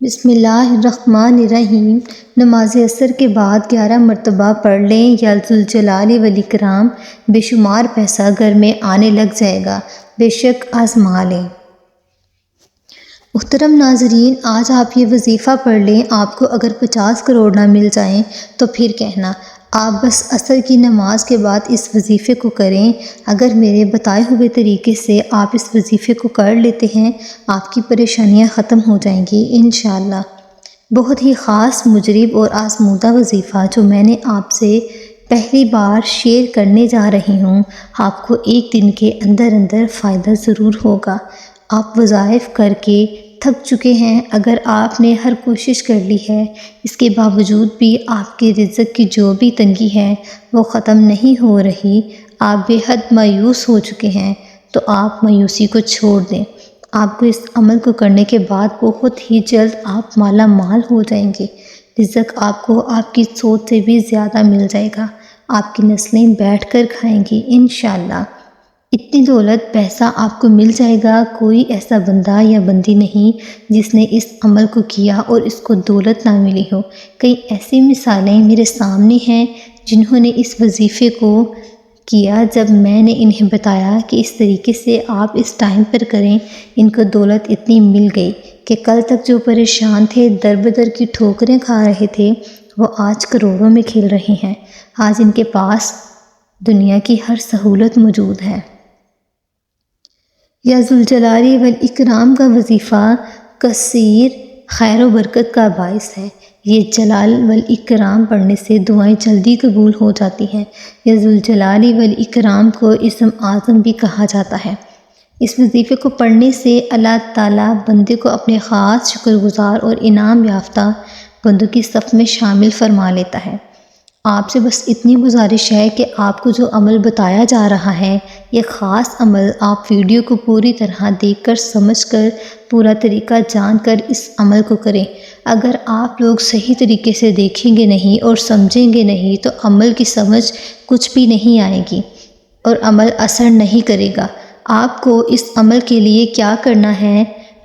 بسم اللہ الرحمن الرحیم۔ نماز عصر کے بعد 11 مرتبہ پڑھ لیں یا ذوالجلال والاکرام، بے شمار پیسہ گھر میں آنے لگ جائے گا، بے شک آزما لیں۔ محترم ناظرین، آج آپ یہ وظیفہ پڑھ لیں، آپ کو اگر 50 کروڑ نہ مل جائیں تو پھر کہنا، آپ بس عصر کی نماز کے بعد اس وظیفے کو کریں۔ اگر میرے بتائے ہوئے طریقے سے آپ اس وظیفے کو کر لیتے ہیں، آپ کی پریشانیاں ختم ہو جائیں گی انشاءاللہ۔ بہت ہی خاص، مجرب اور آزمودہ وظیفہ جو میں نے آپ سے پہلی بار شیئر کرنے جا رہی ہوں، آپ کو ایک دن کے اندر اندر فائدہ ضرور ہوگا۔ آپ وظائف کر کے تھک چکے ہیں، اگر آپ نے ہر کوشش کر لی ہے، اس کے باوجود بھی آپ کے رزق کی جو بھی تنگی ہے وہ ختم نہیں ہو رہی، آپ بے حد مایوس ہو چکے ہیں، تو آپ مایوسی کو چھوڑ دیں۔ آپ کو اس عمل کو کرنے کے بعد بہت ہی جلد آپ مالا مال ہو جائیں گے۔ رزق آپ کو آپ کی سوچ سے بھی زیادہ مل جائے گا، آپ کی نسلیں بیٹھ کر کھائیں گی انشاءاللہ۔ اتنی دولت، پیسہ آپ کو مل جائے گا، کوئی ایسا بندہ یا بندی نہیں جس نے اس عمل کو کیا اور اس کو دولت نہ ملی ہو۔ کئی ایسی مثالیں میرے سامنے ہیں جنہوں نے اس وظیفے کو کیا، جب میں نے انہیں بتایا کہ اس طریقے سے آپ اس ٹائم پر کریں، ان کو دولت اتنی مل گئی کہ کل تک جو پریشان تھے، در بدر کی ٹھوکریں کھا رہے تھے، وہ آج کروڑوں میں کھیل رہے ہیں۔ آج ان کے پاس دنیا کی ہر سہولت موجود ہے۔ یا ذوالجلال والاکرام کا وظیفہ کثیر خیر و برکت کا باعث ہے۔ یہ جلال والاکرام پڑھنے سے دعائیں جلدی قبول ہو جاتی ہیں۔ یا ذوالجلال والاکرام کو اسم اعظم بھی کہا جاتا ہے۔ اس وظیفے کو پڑھنے سے اللہ تعالیٰ بندے کو اپنے خاص شکر گزار اور انعام یافتہ بندوں کی صف میں شامل فرما لیتا ہے۔ آپ سے بس اتنی گزارش ہے کہ آپ کو جو عمل بتایا جا رہا ہے، یہ خاص عمل، آپ ویڈیو کو پوری طرح دیکھ کر، سمجھ کر، پورا طریقہ جان کر اس عمل کو کریں۔ اگر آپ لوگ صحیح طریقے سے دیکھیں گے نہیں اور سمجھیں گے نہیں تو عمل کی سمجھ کچھ بھی نہیں آئے گی اور عمل اثر نہیں کرے گا۔ آپ کو اس عمل کے لیے کیا کرنا ہے،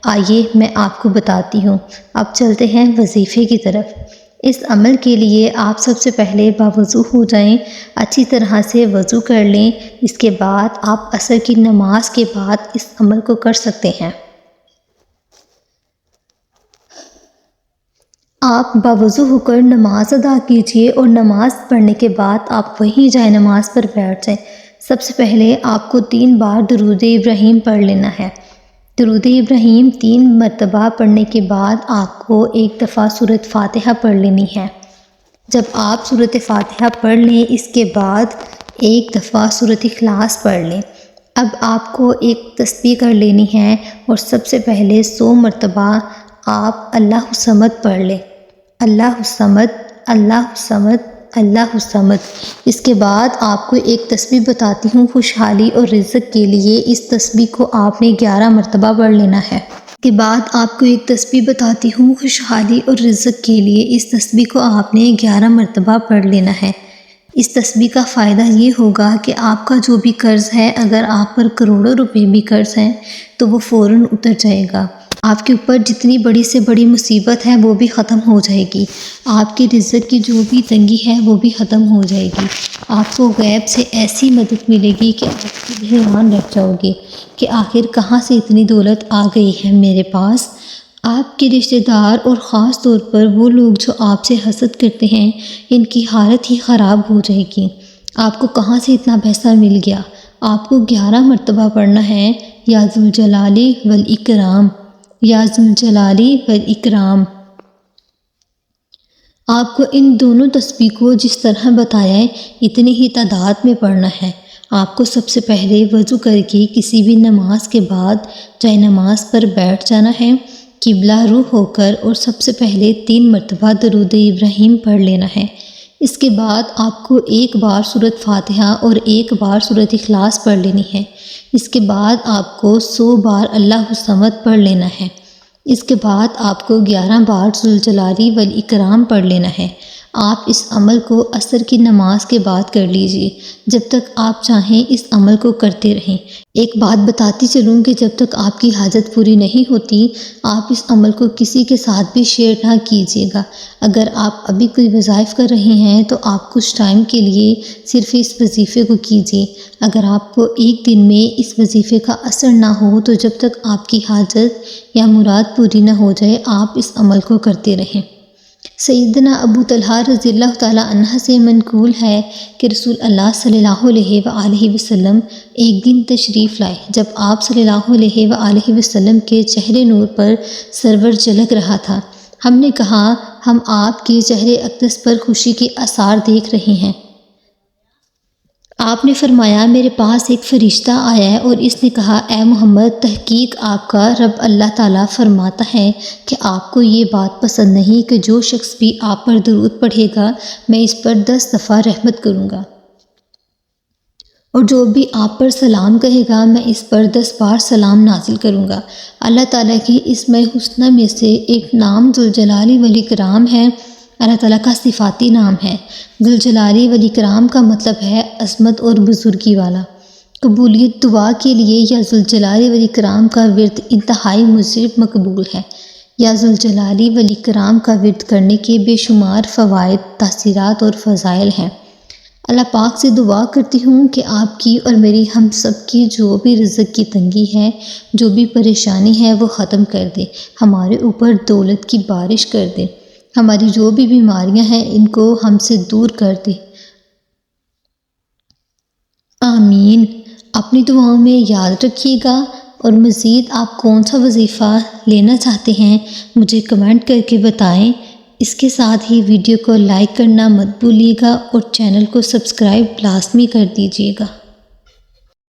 آئیے میں آپ کو بتاتی ہوں۔ اب چلتے ہیں وظیفے کی طرف۔ اس عمل کے لیے آپ سب سے پہلے باوضو ہو جائیں، اچھی طرح سے وضو کر لیں۔ اس کے بعد آپ عصر کی نماز کے بعد اس عمل کو کر سکتے ہیں۔ آپ باوضو ہو کر نماز ادا کیجیے اور نماز پڑھنے کے بعد آپ وہیں جائیں نماز پر بیٹھ جائیں۔ سب سے پہلے آپ کو 3 بار درود ابراہیم پڑھ لینا ہے۔ درود ابراہیم 3 مرتبہ پڑھنے کے بعد آپ کو ایک دفعہ سورۃ فاتحہ پڑھ لینی ہے۔ جب آپ سورۃ فاتحہ پڑھ لیں، اس کے بعد ایک دفعہ سورۃ اخلاص پڑھ لیں۔ اب آپ کو ایک تسبیح کر لینی ہے اور سب سے پہلے 100 مرتبہ آپ اللہ الصمد پڑھ لیں۔ اللہ الصمد، اللہ الصمد، اللہ الصمد۔ اس کے بعد آپ کو ایک تسبیح بتاتی ہوں خوشحالی اور رزق کے لیے۔ اس تسبیح کو آپ نے 11 مرتبہ پڑھ لینا ہے۔ اس کے بعد آپ کو ایک تسبیح بتاتی ہوں خوشحالی اور رزق کے لیے۔ اس تسبیح کو آپ نے 11 مرتبہ پڑھ لینا ہے۔ اس تسبیح کا فائدہ یہ ہوگا کہ آپ کا جو بھی قرض ہے، اگر آپ پر کروڑوں روپے بھی قرض ہیں تو وہ فوراً اتر جائے گا۔ آپ کے اوپر جتنی بڑی سے بڑی مصیبت ہے وہ بھی ختم ہو جائے گی۔ آپ کے رزق کی جو بھی تنگی ہے وہ بھی ختم ہو جائے گی۔ آپ کو غیب سے ایسی مدد ملے گی کہ آپ خود حیران رہ جاؤ گے کہ آخر کہاں سے اتنی دولت آ گئی ہے میرے پاس۔ آپ کے رشتہ دار اور خاص طور پر وہ لوگ جو آپ سے حسد کرتے ہیں، ان کی حالت ہی خراب ہو جائے گی۔ آپ کو کہاں سے اتنا پیسہ مل گیا؟ آپ کو 11 مرتبہ پڑھنا ہے، یا ذوالجلال والاکرام، یا ذوالجلال والاکرام۔ آپ کو ان دونوں تسبیح کو جس طرح بتایا ہے اتنی ہی تعداد میں پڑھنا ہے۔ آپ کو سب سے پہلے وضو کر کے کسی بھی نماز کے بعد جائے نماز پر بیٹھ جانا ہے، قبلہ رو ہو کر، اور سب سے پہلے 3 مرتبہ درود ابراہیم پڑھ لینا ہے۔ اس کے بعد آپ کو ایک بار سورۃ فاتحہ اور ایک بار سورۃ اخلاص پڑھ لینی ہے۔ اس کے بعد آپ کو 100 بار اللہ الصمد پڑھ لینا ہے۔ اس کے بعد آپ کو 11 بار ذوالجلال والاکرام پڑھ لینا ہے۔ آپ اس عمل کو عصر کی نماز کے بعد کر لیجئے، جب تک آپ چاہیں اس عمل کو کرتے رہیں۔ ایک بات بتاتی چلوں کہ جب تک آپ کی حاجت پوری نہیں ہوتی، آپ اس عمل کو کسی کے ساتھ بھی شیئر نہ کیجیے گا۔ اگر آپ ابھی کوئی وظائف کر رہے ہیں تو آپ کچھ ٹائم کے لیے صرف اس وظیفے کو کیجیے۔ اگر آپ کو ایک دن میں اس وظیفے کا اثر نہ ہو تو جب تک آپ کی حاجت یا مراد پوری نہ ہو جائے، آپ اس عمل کو کرتے رہیں۔ سیدنا ابو طلحہ رضی اللہ تعالیٰ عنہ سے منقول ہے کہ رسول اللہ صلی اللہ علیہ وآلہ وسلم ایک دن تشریف لائے جب آپ صلی اللہ علیہ وآلہ وسلم کے چہرے نور پر سرور جھلک رہا تھا۔ ہم نے کہا، ہم آپ کے چہرے اقدس پر خوشی کے آثار دیکھ رہے ہیں۔ آپ نے فرمایا، میرے پاس ایک فرشتہ آیا ہے اور اس نے کہا، اے محمد، تحقیق آپ کا رب اللہ تعالیٰ فرماتا ہے کہ آپ کو یہ بات پسند نہیں کہ جو شخص بھی آپ پر درود پڑھے گا میں اس پر 10 دفعہ رحمت کروں گا، اور جو بھی آپ پر سلام کہے گا میں اس پر 10 بار سلام نازل کروں گا۔ اللہ تعالیٰ کی اسماء الحسنی میں سے ایک نام ذوالجلال والاکرام ہے۔ اللہ تعالیٰ کا صفاتی نام ہے۔ ذوالجلال والاکرام کا مطلب ہے عظمت اور بزرگی والا۔ قبولیت دعا کے لیے یا ذوالجلال والاکرام کا ورد انتہائی مجرب مقبول ہے۔ یا ذوالجلال والاکرام کا ورد کرنے کے بے شمار فوائد، تاثیرات اور فضائل ہیں۔ اللہ پاک سے دعا کرتی ہوں کہ آپ کی اور میری ہم سب کی جو بھی رزق کی تنگی ہے، جو بھی پریشانی ہے وہ ختم کر دے، ہمارے اوپر دولت کی بارش کر دے، ہماری جو بھی بیماریاں ہیں ان کو ہم سے دور کر دے۔ آمین۔ اپنی دعاؤں میں یاد رکھیے گا، اور مزید آپ کون سا وظیفہ لینا چاہتے ہیں مجھے کمنٹ کر کے بتائیں۔ اس کے ساتھ ہی ویڈیو کو لائک کرنا مت بھولیے گا اور چینل کو سبسکرائب لازمی کر دیجیے گا۔